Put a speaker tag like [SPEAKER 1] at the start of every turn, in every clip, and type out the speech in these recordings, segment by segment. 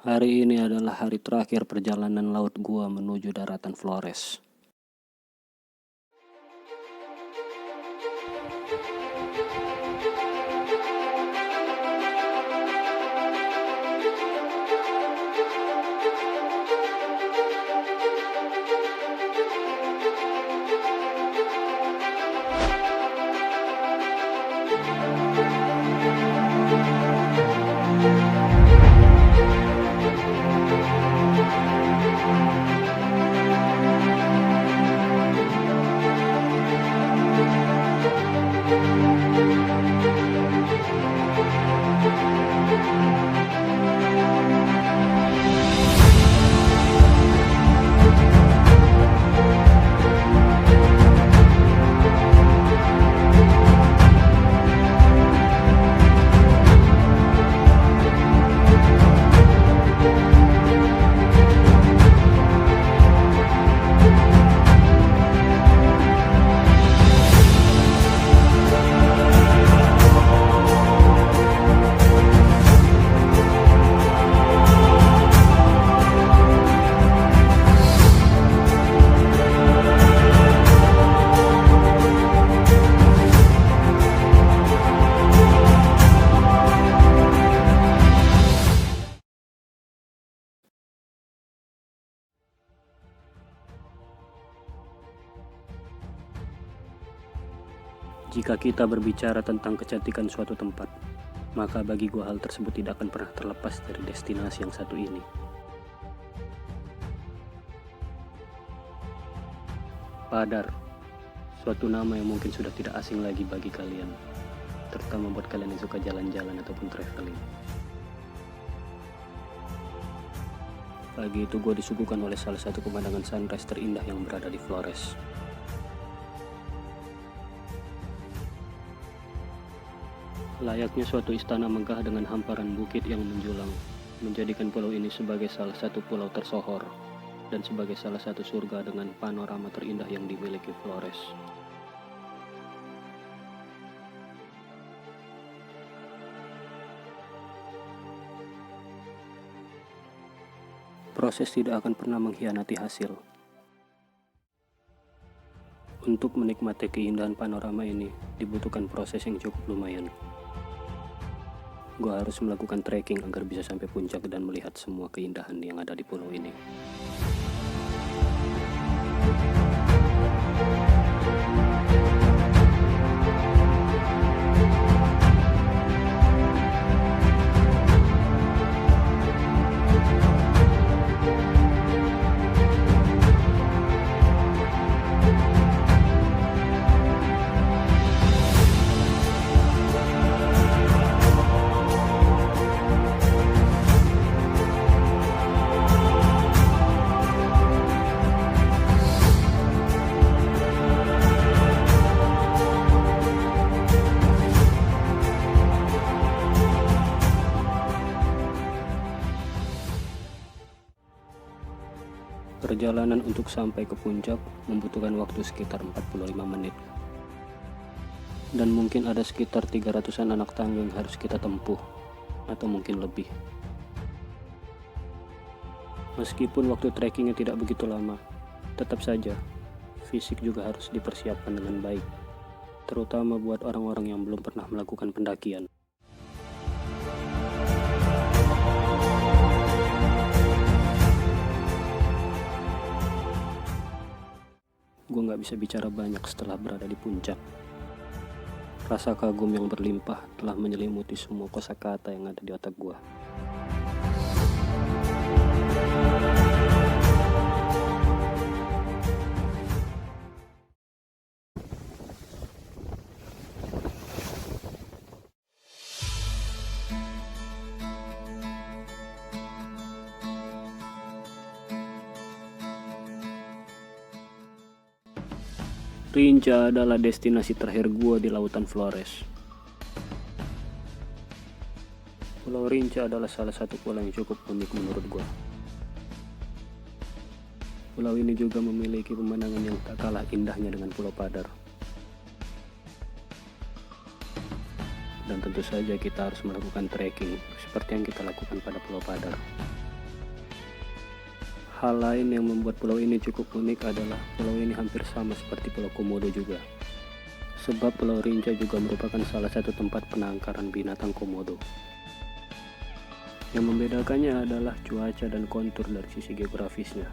[SPEAKER 1] Hari ini adalah hari terakhir perjalanan laut gua menuju daratan Flores. Jika kita berbicara tentang kecantikan suatu tempat, maka bagi gua hal tersebut tidak akan pernah terlepas dari destinasi yang satu ini. Padar, suatu nama yang mungkin sudah tidak asing lagi bagi kalian, terutama buat kalian yang suka jalan-jalan ataupun traveling. Pagi itu gua disuguhkan oleh salah satu pemandangan sunrise terindah yang berada di Flores. Layaknya suatu istana megah dengan hamparan bukit yang menjulang, menjadikan pulau ini sebagai salah satu pulau tersohor dan sebagai salah satu surga dengan panorama terindah yang dimiliki Flores. Proses tidak akan pernah mengkhianati hasil. Untuk menikmati keindahan panorama ini, dibutuhkan proses yang cukup lumayan. Gua harus melakukan trekking agar bisa sampai puncak dan melihat semua keindahan yang ada di pulau ini. Perjalanan untuk sampai ke puncak membutuhkan waktu sekitar 45 menit. Dan mungkin ada sekitar 300-an anak tangga yang harus kita tempuh, atau mungkin lebih. Meskipun waktu trekkingnya tidak begitu lama, tetap saja fisik juga harus dipersiapkan dengan baik, terutama buat orang-orang yang belum pernah melakukan pendakian. Gue gak bisa bicara banyak setelah berada di puncak. Rasa kagum yang berlimpah telah menyelimuti semua kosakata yang ada di otak gue. Rinca adalah destinasi terakhir gua di lautan Flores. Pulau Rinca adalah salah satu pulau yang cukup unik menurut gua. Pulau ini juga memiliki pemandangan yang tak kalah indahnya dengan Pulau Padar. Dan tentu saja kita harus melakukan trekking seperti yang kita lakukan pada Pulau Padar. Hal lain yang membuat pulau ini cukup unik adalah pulau ini hampir sama seperti Pulau Komodo juga. Sebab Pulau Rinca juga merupakan salah satu tempat penangkaran binatang komodo. Yang membedakannya adalah cuaca dan kontur dari sisi geografisnya.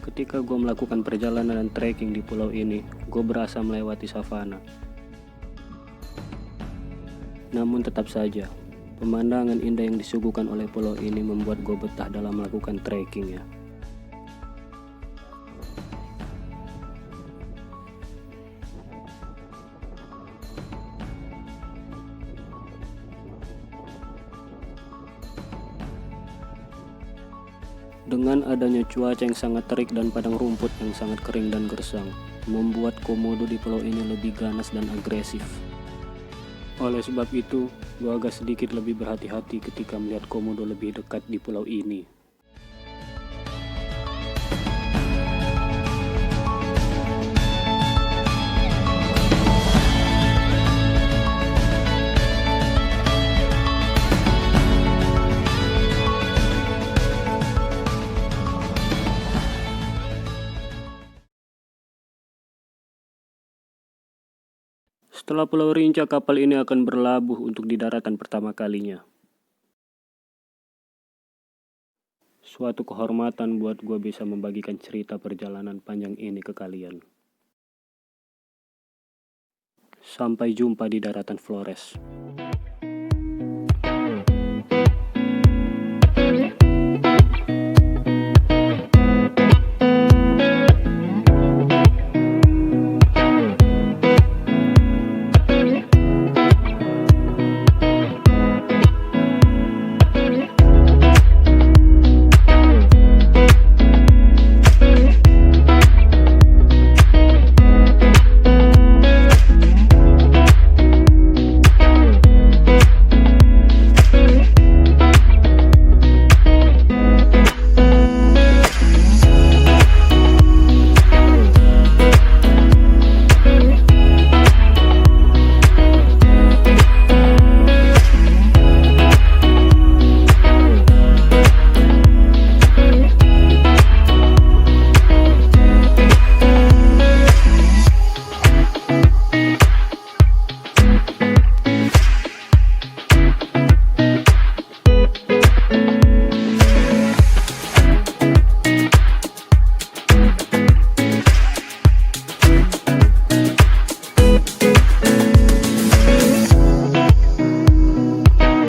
[SPEAKER 1] Ketika gue melakukan perjalanan dan trekking di pulau ini, gue berasa melewati savana. Namun tetap saja, pemandangan indah yang disuguhkan oleh pulau ini membuat gue betah dalam melakukan trekkingnya. Dengan adanya cuaca yang sangat terik dan padang rumput yang sangat kering dan gersang, membuat komodo di pulau ini lebih ganas dan agresif. Oleh sebab itu, gue agak sedikit lebih berhati-hati ketika melihat komodo lebih dekat di pulau ini. Setelah Pulau Rinca, kapal ini akan berlabuh untuk di daratan pertama kalinya. Suatu kehormatan buat gue bisa membagikan cerita perjalanan panjang ini ke kalian. Sampai jumpa di daratan Flores.